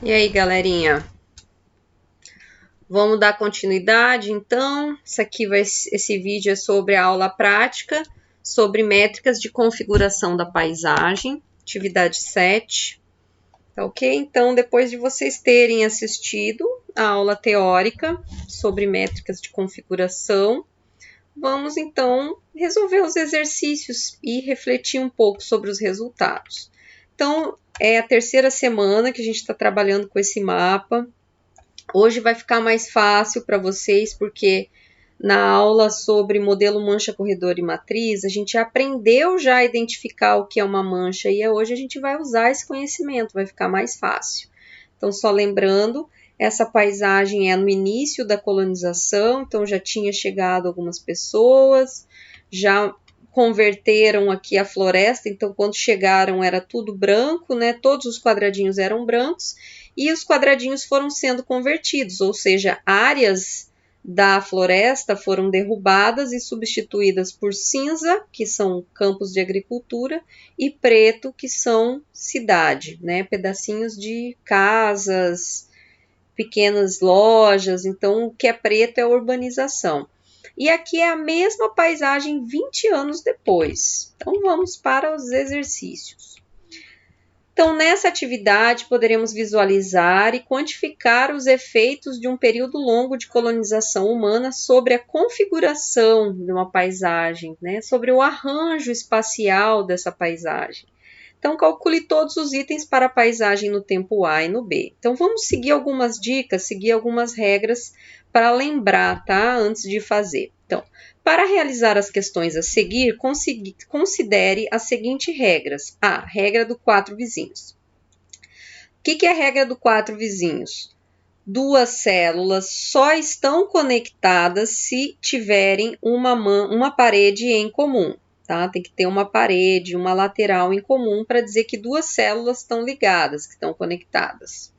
E aí, galerinha? Vamos dar continuidade, então. Esse vídeo é sobre a aula prática, sobre métricas de configuração da paisagem, atividade 7. Tá ok? Então, depois de vocês terem assistido a aula teórica sobre métricas de configuração, vamos então resolver os exercícios e refletir um pouco sobre os resultados. Então, é a terceira semana que a gente está trabalhando com esse mapa. Hoje vai ficar mais fácil para vocês, porque na aula sobre modelo mancha, corredor e matriz, a gente aprendeu já a identificar o que é uma mancha e hoje a gente vai usar esse conhecimento, vai ficar mais fácil. Então, só lembrando, essa paisagem é no início da colonização, então já tinha chegado algumas pessoas, já converteram aqui a floresta, então quando chegaram era tudo branco, né? Todos os quadradinhos eram brancos e os quadradinhos foram sendo convertidos, ou seja, áreas da floresta foram derrubadas e substituídas por cinza, que são campos de agricultura, e preto, que são cidade, né? Pedacinhos de casas, pequenas lojas. Então, o que é preto é a urbanização. E aqui é a mesma paisagem 20 anos depois. Então, vamos para os exercícios. Então, nessa atividade, poderemos visualizar e quantificar os efeitos de um período longo de colonização humana sobre a configuração de uma paisagem, né? Sobre o arranjo espacial dessa paisagem. Então, calcule todos os itens para a paisagem no tempo A e no B. Então, vamos seguir algumas dicas, seguir algumas regras para lembrar, tá? Antes de fazer. Então, para realizar as questões a seguir, considere as seguintes regras. A regra do 4 vizinhos. O que é a regra do 4 vizinhos? Duas células só estão conectadas se tiverem uma parede em comum. Tá? Tem que ter uma parede, uma lateral em comum para dizer que duas células estão ligadas, que estão conectadas.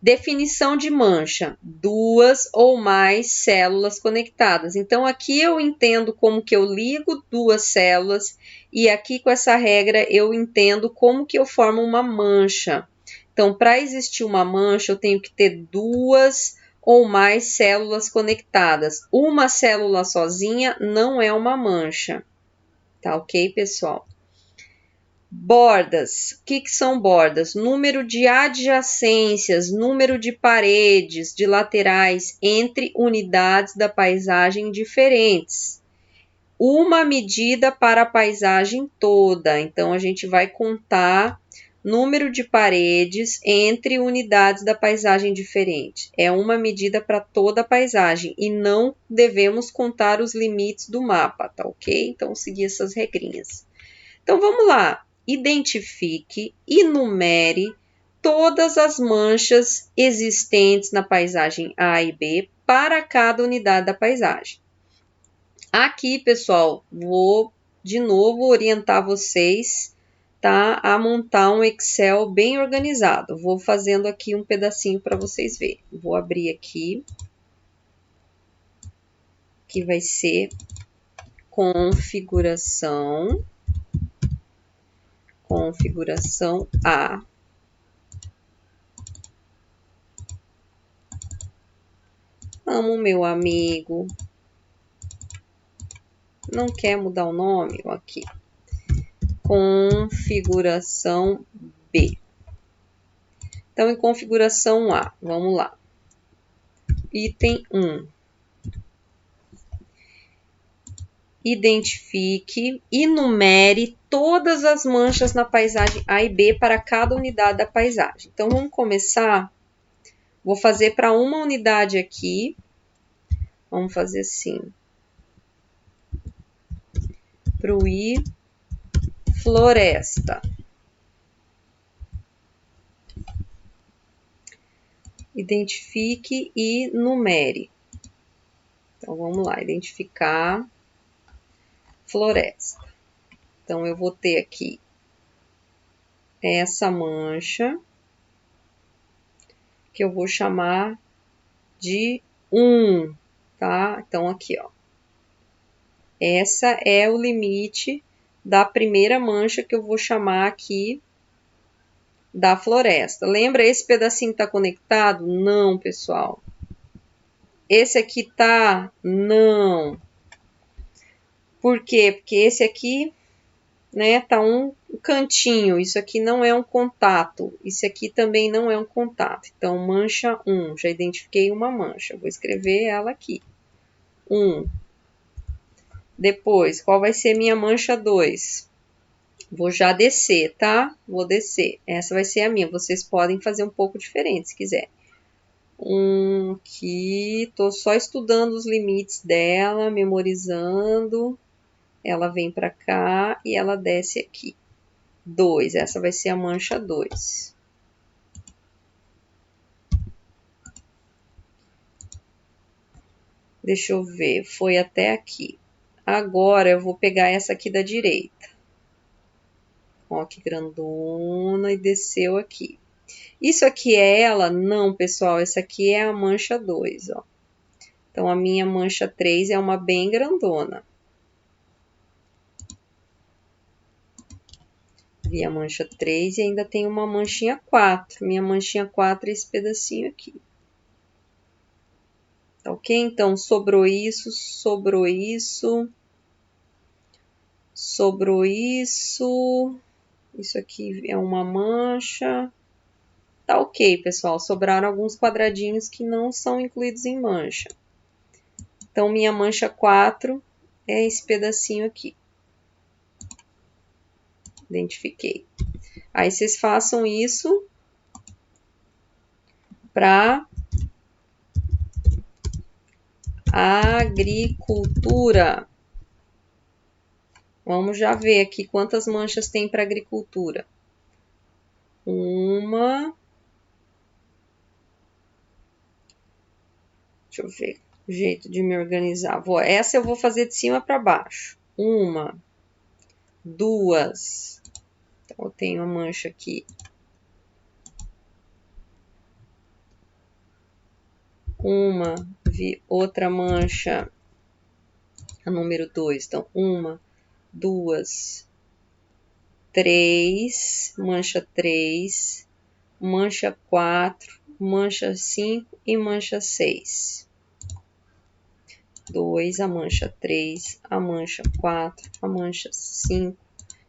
Definição de mancha, duas ou mais células conectadas. Então, aqui eu entendo como que eu ligo duas células e aqui com essa regra eu entendo como que eu formo uma mancha. Então, para existir uma mancha, eu tenho que ter duas ou mais células conectadas. Uma célula sozinha não é uma mancha. Tá ok, pessoal? Bordas. O que são bordas? Número de adjacências, número de paredes, de laterais entre unidades da paisagem diferentes. Uma medida para a paisagem toda. Então, a gente vai contar número de paredes entre unidades da paisagem diferente. É uma medida para toda a paisagem e não devemos contar os limites do mapa, tá ok? Então, seguir essas regrinhas. Então, vamos lá. Identifique e numere todas as manchas existentes na paisagem A e B para cada unidade da paisagem. Aqui, pessoal, vou de novo orientar vocês, tá, a montar um Excel bem organizado. Vou fazendo aqui um pedacinho para vocês verem. Vou abrir aqui, que vai ser configuração A. Amo, meu amigo. Não quer mudar o nome? Aqui. Configuração B. Então, em configuração A, vamos lá. Item 1. Identifique e numere todas as manchas na paisagem A e B para cada unidade da paisagem. Então, vamos começar. Vou fazer para uma unidade aqui. Vamos fazer assim. Para o I, floresta. Identifique e numere. Então, vamos lá. Identificar floresta. Então, eu vou ter aqui essa mancha, que eu vou chamar de 1, tá? Então, aqui, ó. Essa é o limite da primeira mancha que eu vou chamar aqui da floresta. Lembra, esse pedacinho está conectado? Não, pessoal. Esse aqui tá? Não. Por quê? Porque esse aqui, né, tá um cantinho. Isso aqui não é um contato. Isso aqui também não é um contato. Então, mancha 1. Já identifiquei uma mancha. Vou escrever ela aqui. 1. Depois, qual vai ser minha mancha 2? Vou já descer, tá? Vou descer. Essa vai ser a minha. Vocês podem fazer um pouco diferente, se quiser. Aqui, tô só estudando os limites dela, memorizando. Ela vem para cá e ela desce aqui. 2, essa vai ser a mancha 2. Deixa eu ver, foi até aqui. Agora eu vou pegar essa aqui da direita. Ó, que grandona, e desceu aqui. Isso aqui é ela? Não, pessoal, essa aqui é a mancha 2, ó. Então, a minha mancha 3 é uma bem grandona. Vi a mancha 3 e ainda tem uma manchinha 4. Minha manchinha 4 é esse pedacinho aqui. Tá ok? Então, sobrou isso, sobrou isso. Sobrou isso. Isso aqui é uma mancha. Tá ok, pessoal. Sobraram alguns quadradinhos que não são incluídos em mancha. Então, minha mancha 4 é esse pedacinho aqui. Identifiquei. Aí, vocês façam isso para agricultura. Vamos já ver aqui quantas manchas tem para agricultura. Uma. Deixa eu ver o jeito de me organizar. Essa eu vou fazer de cima para baixo. 1, 2. Então, eu tenho a mancha aqui. 1, outra mancha, a número 2. Então, 1, 2, 3, mancha 3, mancha 4, mancha 5 e mancha 6. 2, a mancha 3, a mancha 4, a mancha 5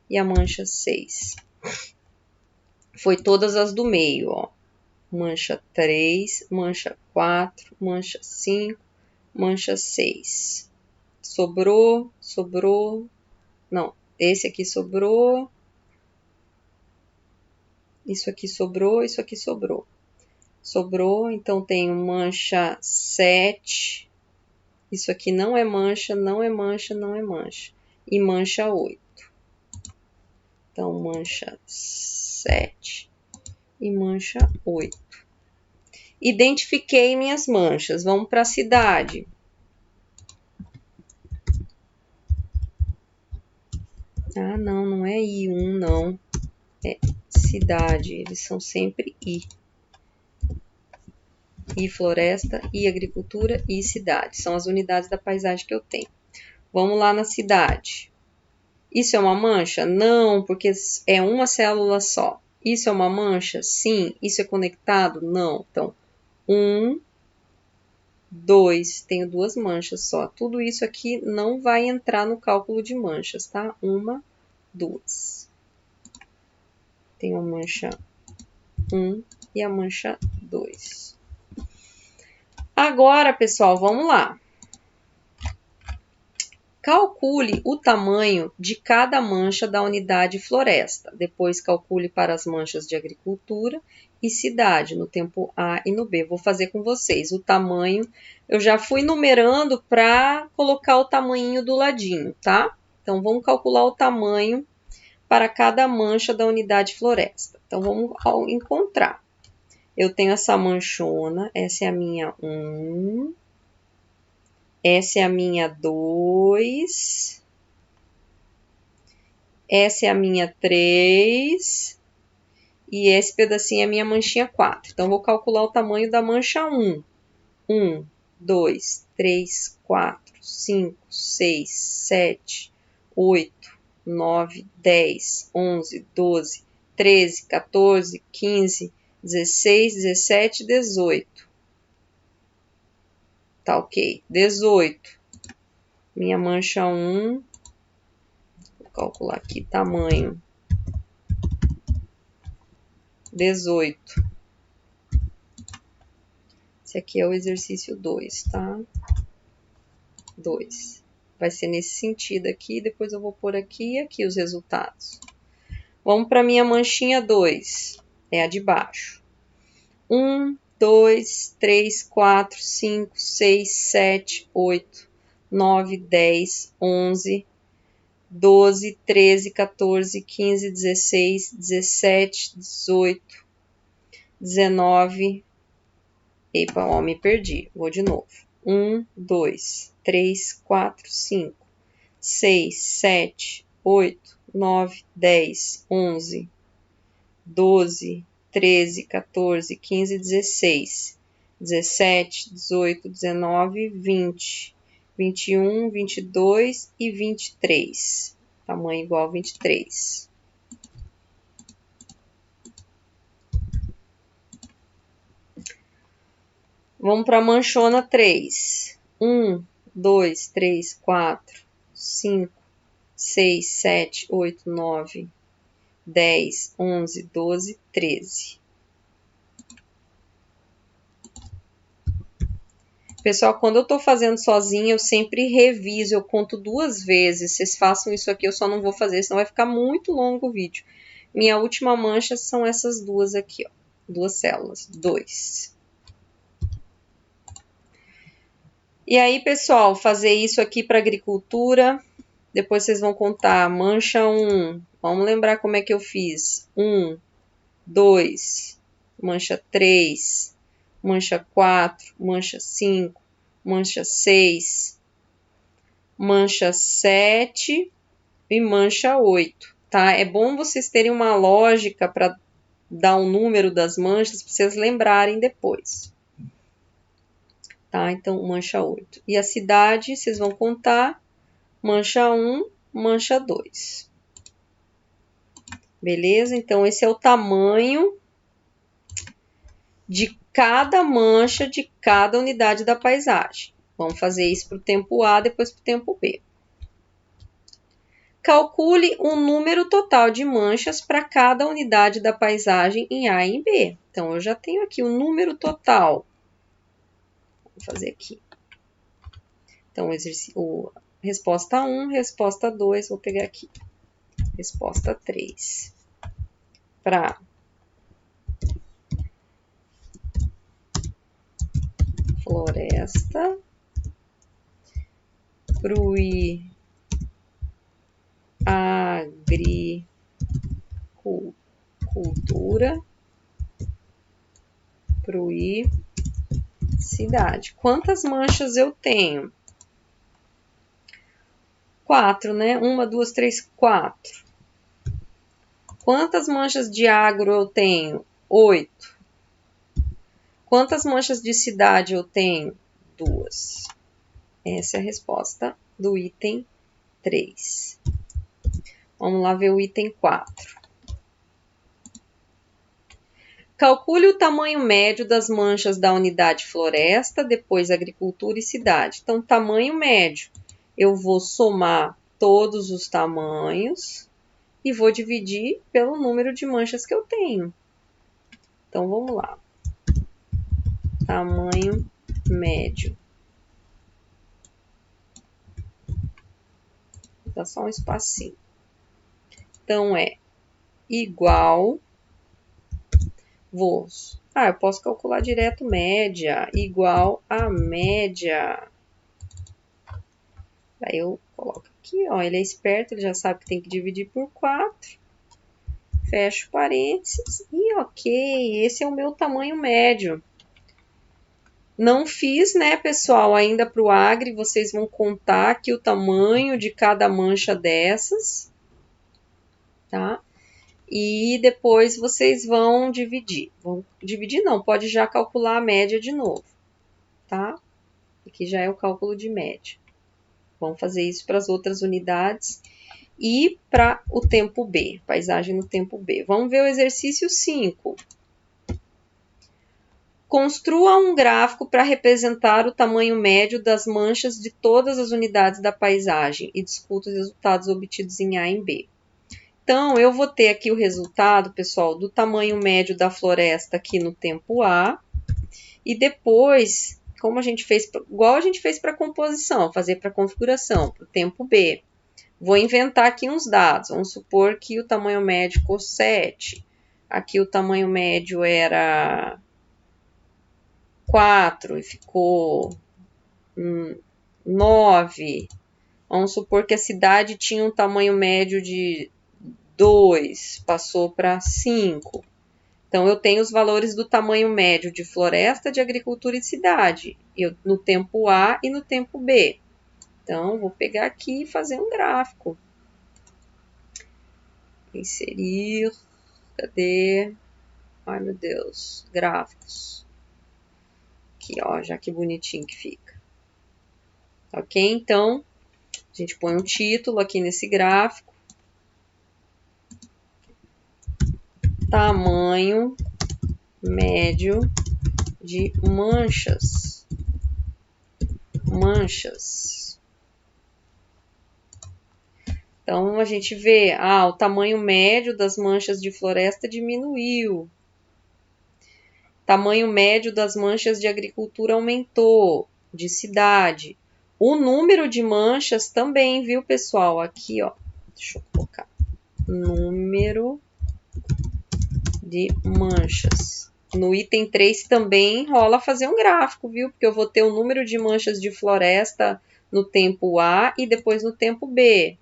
e a mancha 6. Foi todas as do meio, ó. Mancha 3, mancha 4, mancha 5, mancha 6. Sobrou, sobrou. Não, esse aqui sobrou. Isso aqui sobrou, isso aqui sobrou. Sobrou, então tenho mancha 7. Isso aqui não é mancha, não é mancha, não é mancha. E mancha 8. Então, mancha 7 e mancha 8. Identifiquei minhas manchas. Vamos para a cidade. Ah, não, não é I1, não. É cidade. Eles são sempre I. I floresta, I agricultura, I cidade. São as unidades da paisagem que eu tenho. Vamos lá na cidade. Isso é uma mancha? Não, porque é uma célula só. Isso é uma mancha? Sim. Isso é conectado? Não. Então, 1, 2. Tenho duas manchas só. Tudo isso aqui não vai entrar no cálculo de manchas, tá? 1, 2. Tenho a mancha 1 e a mancha 2. Agora, pessoal, vamos lá. Calcule o tamanho de cada mancha da unidade floresta. Depois, calcule para as manchas de agricultura e cidade, no tempo A e no B. Vou fazer com vocês. O tamanho, eu já fui numerando para colocar o tamanhinho do ladinho, tá? Então, vamos calcular o tamanho para cada mancha da unidade floresta. Então, vamos encontrar. Eu tenho essa manchona, essa é a minha 1, essa é a minha 2, essa é a minha 3 e esse pedacinho é a minha manchinha 4. Então, vou calcular o tamanho da mancha 1. 1, 2, 3, 4, 5, 6, 7, 8, 9, 10, 11, 12, 13, 14, 15, 16, 17, 18. Tá ok. 18. Minha mancha 1. Vou calcular aqui tamanho. 18. Esse aqui é o exercício 2, tá? 2. Vai ser nesse sentido aqui, depois eu vou pôr aqui e aqui os resultados. Vamos para minha manchinha 2, é a de baixo. 1, 2, 3, 4, 5, 6, 7, 8, 9, 10, 11, 12, 13, 14, 15, 16, 17, 18, 19. Epa, ó, me perdi. Vou de novo. 1, 2, 3, 4, 5, 6, 7, 8, 9, 10, 11, 12, 13, 14, 15, 16, 17, 18, 19, 20, 21, 22 e 23. Tamanho igual a 23. Vamos para a manchona 3. 1, 2, 3, 4, 5, 6, 7, 8, 9, 10, 11, 12, 13. Pessoal, quando eu tô fazendo sozinha, eu sempre reviso, eu conto 2 vezes. Vocês façam isso aqui, eu só não vou fazer, senão vai ficar muito longo o vídeo. Minha última mancha são essas duas aqui, ó. 2 células, 2. E aí, pessoal, fazer isso aqui para agricultura. Depois vocês vão contar. Mancha 1. Vamos lembrar como é que eu fiz. 1, 2, mancha 3, mancha 4, mancha 5, mancha 6, mancha 7 e mancha 8, tá? É bom vocês terem uma lógica para dar o número das manchas para vocês lembrarem depois. Tá? Então, mancha 8. E a cidade, vocês vão contar mancha 1, mancha 2. Beleza? Então, esse é o tamanho de cada mancha de cada unidade da paisagem. Vamos fazer isso para o tempo A, depois para o tempo B. Calcule o número total de manchas para cada unidade da paisagem em A e em B. Então, eu já tenho aqui o número total. Vou fazer aqui. Então, resposta 1, resposta 2, vou pegar aqui. Resposta 3. Para floresta, Pruí, agricultura, Pruí, cidade. Quantas manchas eu tenho? 4, né? 1, 2, 3, 4. Quantas manchas de agro eu tenho? 8. Quantas manchas de cidade eu tenho? 2. Essa é a resposta do item 3. Vamos lá ver o item 4. Calcule o tamanho médio das manchas da unidade floresta, depois agricultura e cidade. Então, tamanho médio, eu vou somar todos os tamanhos e vou dividir pelo número de manchas que eu tenho. Então, vamos lá. Tamanho médio. Vou dar só um espacinho. Então, é igual... eu posso calcular direto média, igual a média. Aí eu coloco aqui, ó, ele é esperto, ele já sabe que tem que dividir por 4. Fecho parênteses e ok, esse é o meu tamanho médio. Não fiz, né, pessoal, ainda para o Agri, vocês vão contar aqui o tamanho de cada mancha dessas, tá? E depois vocês vão dividir. Dividir não, pode já calcular a média de novo, tá? Aqui já é o cálculo de média. Vamos fazer isso para as outras unidades. e para o tempo B, paisagem no tempo B. Vamos ver o exercício 5. Construa um gráfico para representar o tamanho médio das manchas de todas as unidades da paisagem e discuta os resultados obtidos em A e em B. Então, eu vou ter aqui o resultado, pessoal, do tamanho médio da floresta aqui no tempo A. E depois, como a gente fez, igual a gente fez para a composição, fazer para a configuração, para o tempo B. Vou inventar aqui uns dados. Vamos supor que o tamanho médio ficou 7. Aqui o tamanho médio era 4 e ficou 9. Vamos supor que a cidade tinha um tamanho médio de 2, passou para 5. Então, eu tenho os valores do tamanho médio de floresta, de agricultura e cidade, no tempo A e no tempo B. Então, vou pegar aqui e fazer um gráfico. Inserir, cadê? Ai, meu Deus, gráficos. Aqui, ó, já que bonitinho que fica. Ok? Então, a gente põe um título aqui nesse gráfico. Tamanho médio de manchas. Então, a gente vê, o tamanho médio das manchas de floresta diminuiu. Tamanho médio das manchas de agricultura aumentou, de cidade. O número de manchas também, viu, pessoal? Aqui, ó, deixa eu colocar. Número de manchas. No item 3 também rola fazer um gráfico, viu? Porque eu vou ter o número de manchas de floresta no tempo A e depois no tempo B,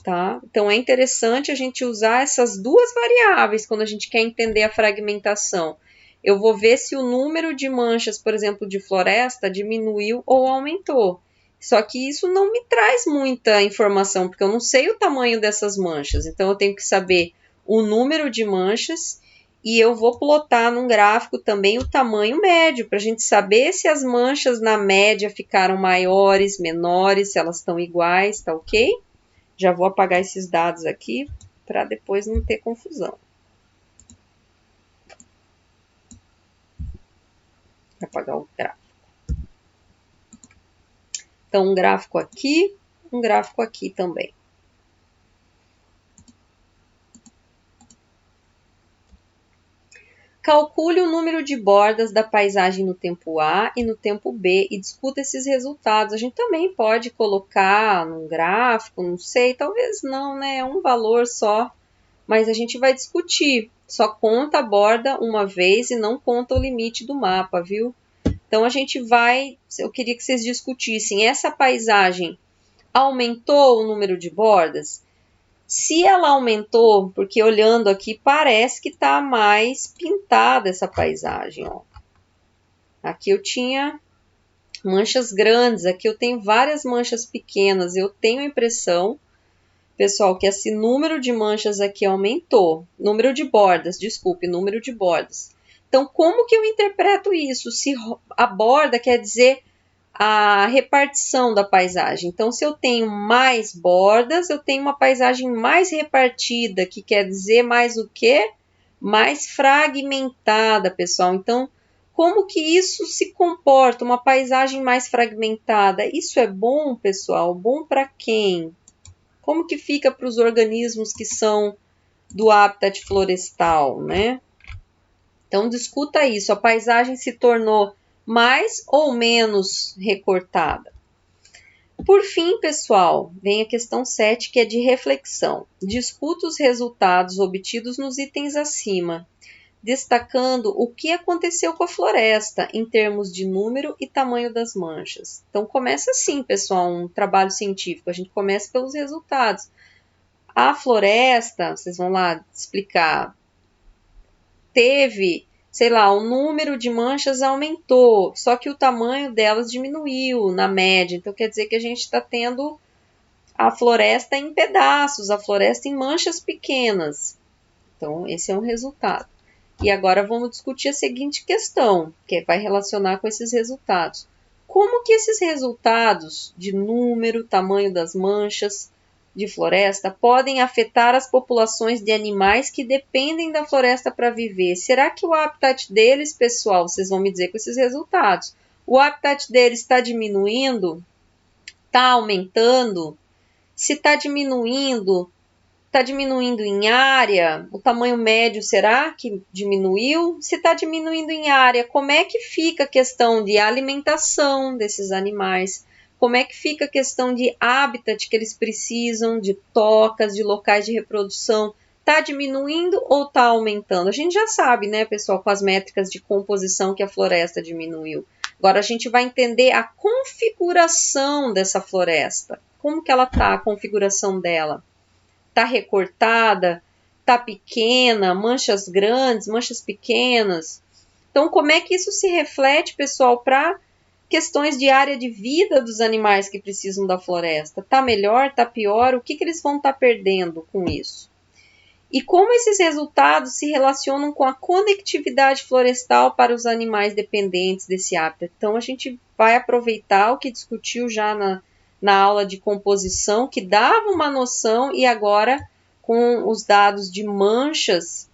tá? Então, é interessante a gente usar essas duas variáveis quando a gente quer entender a fragmentação. Eu vou ver se o número de manchas, por exemplo, de floresta diminuiu ou aumentou. Só que isso não me traz muita informação, porque eu não sei o tamanho dessas manchas. Então, eu tenho que saber o número de manchas e eu vou plotar num gráfico também o tamanho médio, para a gente saber se as manchas na média ficaram maiores, menores, se elas estão iguais, tá ok? Já vou apagar esses dados aqui para depois não ter confusão. Vou apagar o gráfico. Então, um gráfico aqui também. Calcule o número de bordas da paisagem no tempo A e no tempo B e discuta esses resultados. A gente também pode colocar num gráfico, não sei, talvez não, né? É um valor só, mas a gente vai discutir. Só conta a borda uma vez e não conta o limite do mapa, viu? Então, a gente vai... Eu queria que vocês discutissem. Essa paisagem aumentou o número de bordas? Se ela aumentou, porque olhando aqui parece que está mais pintada essa paisagem, ó. Aqui eu tinha manchas grandes, aqui eu tenho várias manchas pequenas. Eu tenho a impressão, pessoal, que esse número de manchas aqui aumentou. Número de bordas, desculpe, número de bordas. Então, como que eu interpreto isso? Se a borda quer dizer a repartição da paisagem. Então, se eu tenho mais bordas, eu tenho uma paisagem mais repartida, que quer dizer mais o quê? Mais fragmentada, pessoal. Então, como que isso se comporta? Uma paisagem mais fragmentada. Isso é bom, pessoal? Bom para quem? Como que fica para os organismos que são do habitat florestal, né? Então, discuta isso. A paisagem se tornou mais ou menos recortada. Por fim, pessoal, vem a questão 7, que é de reflexão. Discuta os resultados obtidos nos itens acima, destacando o que aconteceu com a floresta em termos de número e tamanho das manchas. Então, começa assim, pessoal, um trabalho científico. A gente começa pelos resultados. A floresta, vocês vão lá explicar, teve... sei lá, o número de manchas aumentou, só que o tamanho delas diminuiu na média. Então, quer dizer que a gente está tendo a floresta em pedaços, a floresta em manchas pequenas. Então, esse é um resultado. E agora vamos discutir a seguinte questão, que vai relacionar com esses resultados. Como que esses resultados de número, tamanho das manchas, de floresta podem afetar as populações de animais que dependem da floresta para viver. Será que o habitat deles, pessoal, vocês vão me dizer com esses resultados, o habitat deles está diminuindo? Está aumentando? Se está diminuindo em área? O tamanho médio será que diminuiu? Se está diminuindo em área, como é que fica a questão de alimentação desses animais? Como é que fica a questão de habitat que eles precisam, de tocas, de locais de reprodução? Está diminuindo ou está aumentando? A gente já sabe, né, pessoal, com as métricas de composição que a floresta diminuiu. Agora a gente vai entender a configuração dessa floresta. Como que ela está, a configuração dela? Está recortada? Está pequena? Manchas grandes? Manchas pequenas? Então, como é que isso se reflete, pessoal, para questões de área de vida dos animais que precisam da floresta? Está melhor? Está pior? O que eles vão estar perdendo com isso? E como esses resultados se relacionam com a conectividade florestal para os animais dependentes desse hábitat? Então, a gente vai aproveitar o que discutiu já na aula de composição, que dava uma noção, e agora, com os dados de manchas,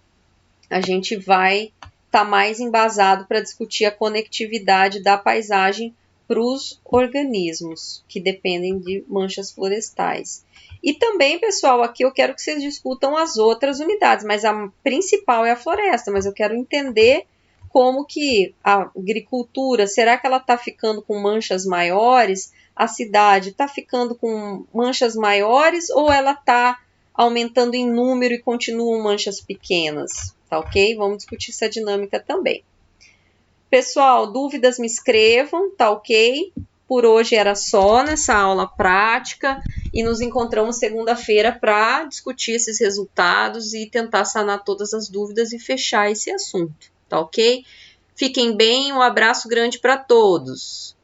a gente vai estar mais embasado para discutir a conectividade da paisagem para os organismos que dependem de manchas florestais. E também, pessoal, aqui eu quero que vocês discutam as outras unidades, mas a principal é a floresta, mas eu quero entender como que a agricultura, será que ela está ficando com manchas maiores? A cidade está ficando com manchas maiores ou ela está aumentando em número e continuam manchas pequenas? Tá ok? Vamos discutir essa dinâmica também. Pessoal, dúvidas me escrevam, tá ok? Por hoje era só nessa aula prática e nos encontramos segunda-feira para discutir esses resultados e tentar sanar todas as dúvidas e fechar esse assunto, tá ok? Fiquem bem, um abraço grande para todos.